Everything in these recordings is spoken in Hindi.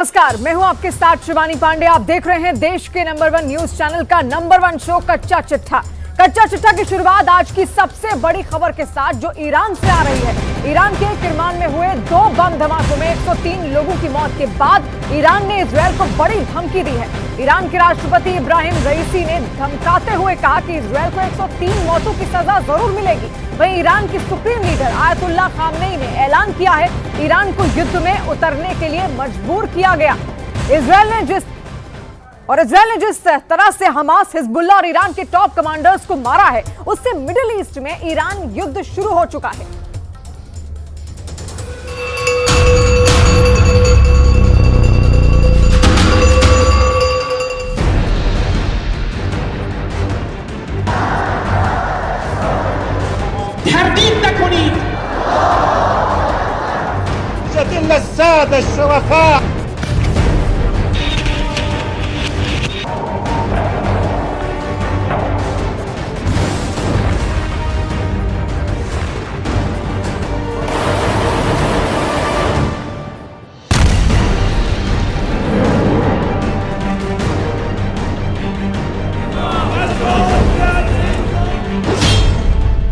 नमस्कार, मैं हूं आपके साथ शिवानी पांडे। आप देख रहे हैं देश के नंबर 1 न्यूज चैनल का नंबर 1 शो कच्चा चिट्ठा। कच्चा चिट्ठा की शुरुआत आज की सबसे बड़ी खबर के साथ जो ईरान से आ रही है। ईरान के किरमान में हुए 2 बम धमाकों में 103 लोगों की मौत के बाद ईरान ने इजरायल को बड़ी धमकी दी है। ईरान के राष्ट्रपति इब्राहिम रईसी ने धमकाते हुए कहा कि इजरायल को 103 मौतों की सजा जरूर मिलेगी। वहीं ईरान की सुप्रीम लीडर आयतुल्लाह खामनेई ने ऐलान किया है ईरान को युद्ध में उतरने के लिए मजबूर किया गया। इजरायल ने जिस तरह से हमास, हिजबुल्लाह और ईरान के टॉप कमांडर्स को मारा है, उससे मिडिल ईस्ट में ईरान युद्ध शुरू हो चुका है।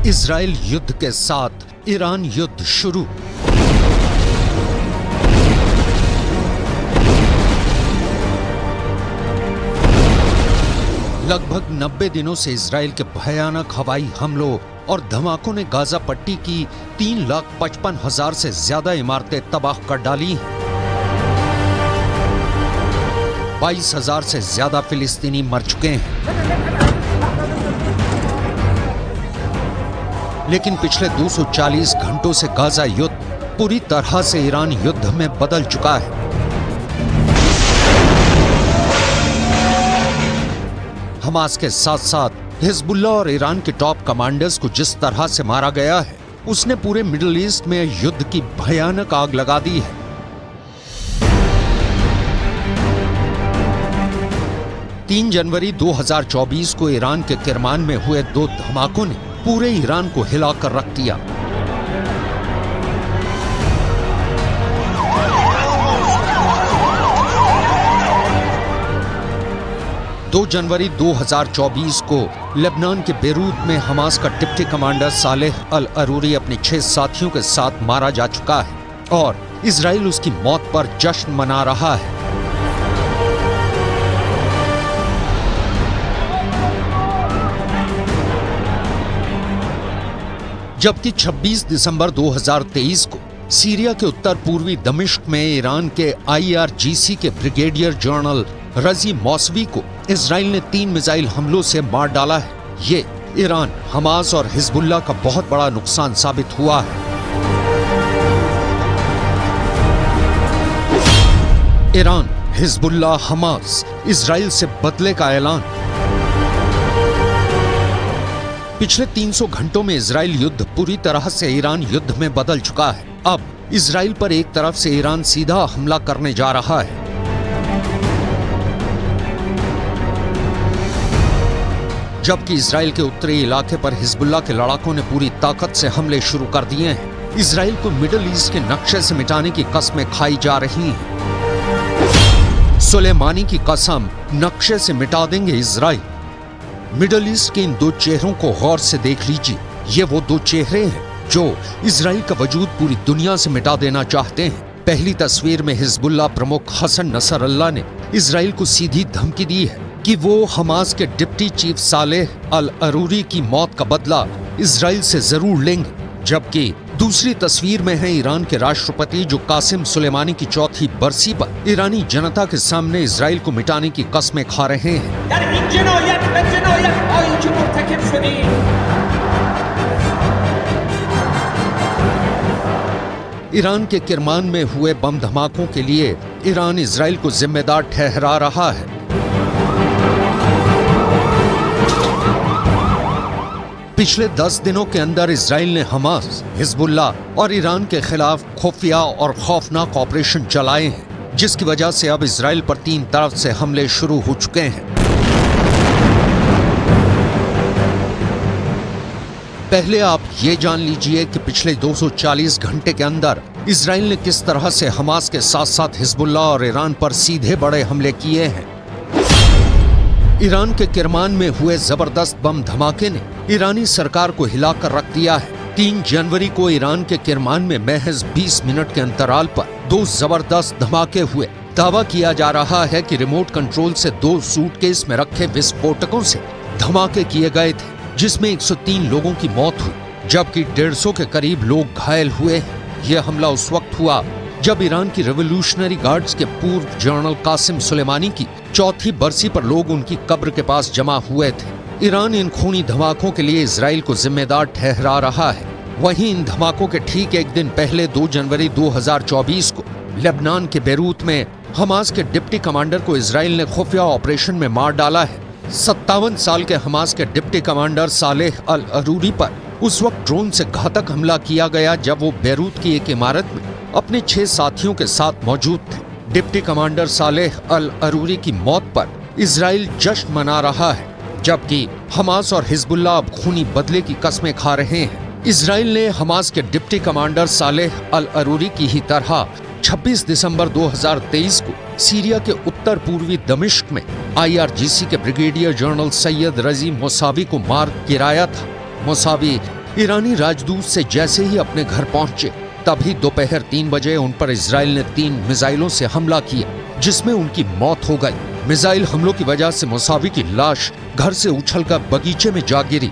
इजराइल युद्ध के साथ ईरान युद्ध शुरू। लगभग 90 दिनों से इजराइल के भयानक हवाई हमलों और धमाकों ने गाजा पट्टी की 3,55,000 से ज्यादा इमारतें तबाह कर डाली। 22,000 से ज्यादा फिलिस्तीनी मर चुके हैं। लेकिन पिछले 240 घंटों से गाजा युद्ध पूरी तरह से ईरान युद्ध में बदल चुका है। हमास के साथ साथ हिजबुल्लाह और ईरान के टॉप कमांडर्स को जिस तरह से मारा गया है, उसने पूरे मिडिल ईस्ट में युद्ध की भयानक आग लगा दी है। जनवरी 2024 को ईरान के किरमान में हुए 2 धमाकों ने पूरे ईरान को हिलाकर रख दिया। जनवरी 2024 को लेबनान के बेरूत में हमास का डिप्टी कमांडर सालेह अल अरूरी अपने 6 साथियों के साथ मारा जा चुका है और इजराइल उसकी मौत पर जश्न मना रहा है। जबकि 26 दिसंबर 2023 को सीरिया के उत्तर पूर्वी दमिश्क में ईरान के IRGC के ब्रिगेडियर जनरल रजी मौसवी को इजराइल ने 3 मिसाइल हमलों से मार डाला है। ये ईरान, हमास और हिजबुल्लाह का बहुत बड़ा नुकसान साबित हुआ है। ईरान, हिजबुल्लाह, हमास, इजराइल से बदले का ऐलान। पिछले 300 घंटों में इजराइल युद्ध पूरी तरह से ईरान युद्ध में बदल चुका है। अब इजराइल पर एक तरफ से ईरान सीधा हमला करने जा रहा है। जबकि इजराइल के उत्तरी इलाके पर हिजबुल्लाह के लड़ाकों ने पूरी ताकत से हमले शुरू कर दिए हैं। इजराइल को मिडिल ईस्ट के नक्शे से मिटाने की कस्में खाई जा रही हैं। सुलेमानी की कसम, नक्शे से मिटा देंगे इजराइल। मिडिल ईस्ट के इन 2 चेहरों को गौर से देख लीजिए। ये वो 2 चेहरे हैं जो इजराइल का वजूद पूरी दुनिया से मिटा देना चाहते हैं। पहली तस्वीर में हिजबुल्लाह प्रमुख हसन नसरल्लाह ने इजराइल को सीधी धमकी दी है कि वो हमास के डिप्टी चीफ सालेह अल अरूरी की मौत का बदला इजराइल से जरूर लेंगे। जबकि दूसरी तस्वीर में है ईरान के राष्ट्रपति जो कासिम सुलेमानी की 4थी बरसी पर ईरानी जनता के सामने इजराइल को मिटाने की कस्में खा रहे हैं। ईरान के किरमान में हुए बम धमाकों के लिए ईरान इजराइल को जिम्मेदार ठहरा रहा है। पिछले 10 दिनों के अंदर इजराइल ने हमास, हिजबुल्लाह और ईरान के खिलाफ खुफिया और खौफनाक ऑपरेशन चलाए हैं, जिसकी वजह से अब इजराइल पर 3 तरफ से हमले शुरू हो चुके हैं। पहले आप ये जान लीजिए कि पिछले 240 घंटे के अंदर इसराइल ने किस तरह से हमास के साथ साथ हिजबुल्लाह और ईरान पर सीधे बड़े हमले किए हैं। ईरान के किरमान में हुए जबरदस्त बम धमाके ने ईरानी सरकार को हिलाकर रख दिया है। 3 जनवरी को ईरान के किरमान में महज 20 मिनट के अंतराल पर 2 जबरदस्त धमाके हुए। दावा किया जा रहा है कि रिमोट कंट्रोल से 2 सूटकेस में रखे विस्फोटकों से धमाके किए गए थे, जिसमें 103 लोगों की मौत हुई, जबकि 150 के करीब लोग घायल हुए। यह हमला उस वक्त हुआ जब ईरान की रेवोल्यूशनरी गार्ड्स के पूर्व जनरल कासिम सुलेमानी की 4थी बरसी पर लोग उनकी कब्र के पास जमा हुए थे। ईरान इन खूनी धमाकों के लिए इजराइल को जिम्मेदार ठहरा रहा है। वहीं इन धमाकों के ठीक एक दिन पहले 2 जनवरी 2024 को लेबनान के बेरूत में हमास के डिप्टी कमांडर को इजराइल ने खुफिया ऑपरेशन में मार डाला है। 57 साल के हमास के डिप्टी कमांडर सालेह अल अरूरी पर उस वक्त ड्रोन से घातक हमला किया गया जब वो बेरूत की एक इमारत में अपने 6 साथियों के साथ मौजूद थे। डिप्टी कमांडर सालेह अल अरूरी की मौत पर इजराइल जश्न मना रहा है, जबकि हमास और हिजबुल्लाह अब खूनी बदले की कस्में खा रहे हैं। इजराइल ने हमास के डिप्टी कमांडर सालेह अल अरूरी की ही तरह 26 दिसंबर 2023 को सीरिया के उत्तर पूर्वी दमिश्क में IRGC के ब्रिगेडियर जनरल सैयद रजी मोसावी को मार गिराया था। मोसावी ईरानी राजदूत से जैसे ही अपने घर पहुंचे तभी दोपहर 3 बजे उन पर इजराइल ने 3 मिसाइलों से हमला किया, जिसमें उनकी मौत हो गई। मिसाइल हमलों की वजह से मोसावी की लाश घर से उछलकर बगीचे में जा गिरी।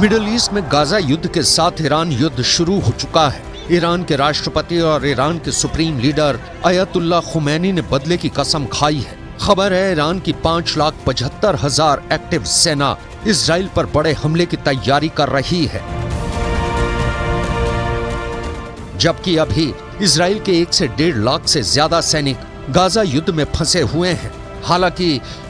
मिडिल ईस्ट में गाजा युद्ध के साथ ईरान युद्ध शुरू हो चुका है। ईरान के राष्ट्रपति और ईरान के सुप्रीम लीडर अयतुल्ला खुमैनी ने बदले की कसम खाई है। खबर है ईरान की 5,75,000 एक्टिव सेना इजराइल पर बड़े हमले की तैयारी कर रही है, जबकि अभी इजराइल के 1 से 1.5 लाख से ज्यादा सैनिक गाजा युद्ध में फंसे हुए हैं। हालांकि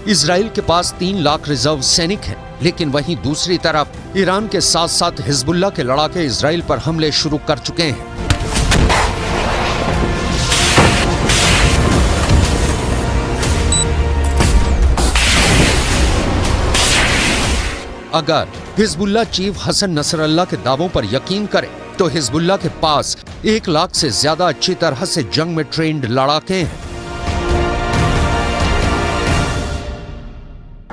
इजराइल के पास 3 लाख रिजर्व सैनिक हैं, लेकिन वहीं दूसरी तरफ ईरान के साथ साथ हिजबुल्लाह के लड़ाके इजराइल पर हमले शुरू कर चुके हैं। अगर हिजबुल्लाह चीफ हसन नसरल्लाह के दावों पर यकीन करें तो हिजबुल्लाह के पास 1 लाख से ज्यादा अच्छी तरह से जंग में ट्रेंड लड़ाके हैं।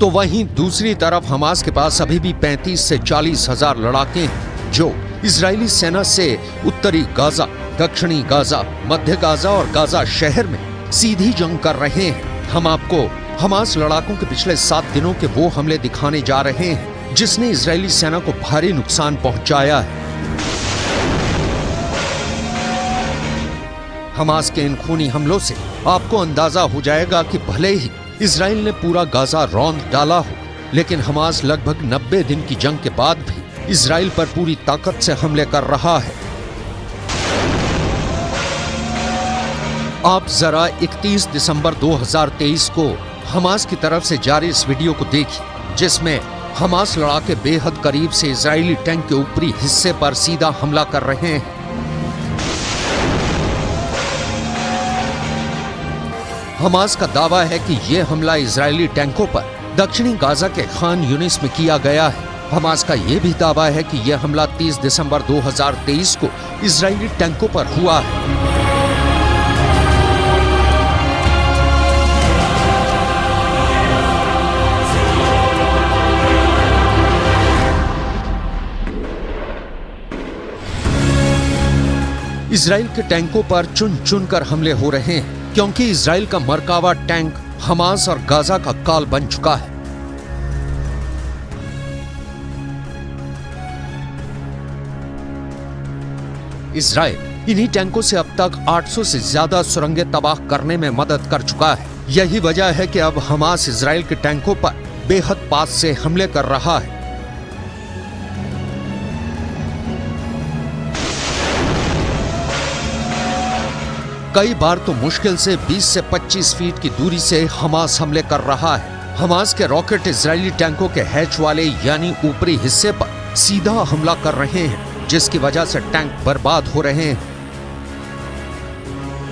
तो वहीं दूसरी तरफ हमास के पास अभी भी 35 से 40 हजार लड़ाके हैं जो इजरायली सेना से उत्तरी गाजा, दक्षिणी गाजा, मध्य गाजा और गाजा शहर में सीधी जंग कर रहे हैं। हम आपको हमास लड़ाकों के पिछले 7 दिनों के वो हमले दिखाने जा रहे हैं जिसने इजरायली सेना को भारी नुकसान पहुंचाया है। हमास के इन खूनी हमलों से आपको अंदाजा हो जाएगा कि भले ही इजराइल ने पूरा गाजा रौंद डाला हो, लेकिन हमास लगभग 90 दिन की जंग के बाद भी इजराइल पर पूरी ताकत से हमले कर रहा है। आप जरा 31 दिसंबर 2023 को हमास की तरफ से जारी इस वीडियो को देखिए, जिसमें हमास लड़ाके बेहद करीब से इजरायली टैंक के ऊपरी हिस्से पर सीधा हमला कर रहे हैं। हमास का दावा है कि यह हमला इजरायली टैंकों पर दक्षिणी गाजा के खान यूनिस में किया गया है। हमास का यह भी दावा है कि यह हमला 30 दिसंबर 2023 को इजरायली टैंकों पर हुआ है। इजराइल के टैंकों पर चुन चुन कर हमले हो रहे हैं, क्योंकि इजराइल का मरकावा टैंक हमास और गाजा का काल बन चुका है। इजराइल इन्हीं टैंकों से अब तक 800 से ज्यादा सुरंगें तबाह करने में मदद कर चुका है। यही वजह है कि अब हमास इजराइल के टैंकों पर बेहद पास से हमले कर रहा है। कई बार तो मुश्किल से 20 से 25 फीट की दूरी से हमास हमले कर रहा है। हमास के रॉकेट इजरायली टैंकों के हैच वाले यानी ऊपरी हिस्से पर सीधा हमला कर रहे हैं, जिसकी वजह से टैंक बर्बाद हो रहे हैं।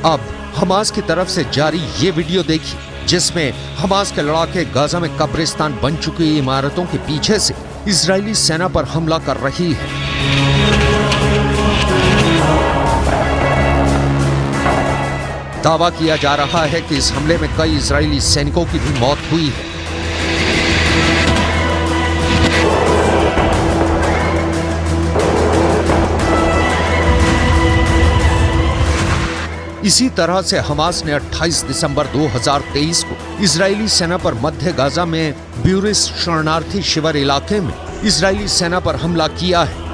अब हमास की तरफ से जारी ये वीडियो देखिए, जिसमें हमास के लड़ाके गाजा में कब्रिस्तान बन चुकी इमारतों के पीछे से इजरायली सेना पर हमला कर रही है। दावा किया जा रहा है कि इस हमले में कई इजरायली सैनिकों की भी मौत हुई है। इसी तरह से हमास ने 28 दिसंबर 2023 को इजरायली सेना पर मध्य गाजा में ब्यूरिस शरणार्थी शिविर इलाके में इजरायली सेना पर हमला किया है।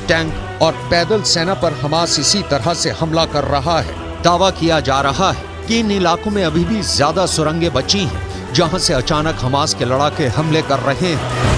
टैंक और पैदल सेना पर हमास इसी तरह से हमला कर रहा है। दावा किया जा रहा है कि इन इलाकों में अभी भी ज्यादा सुरंगें बची हैं, जहां से अचानक हमास के लड़ाके हमले कर रहे हैं।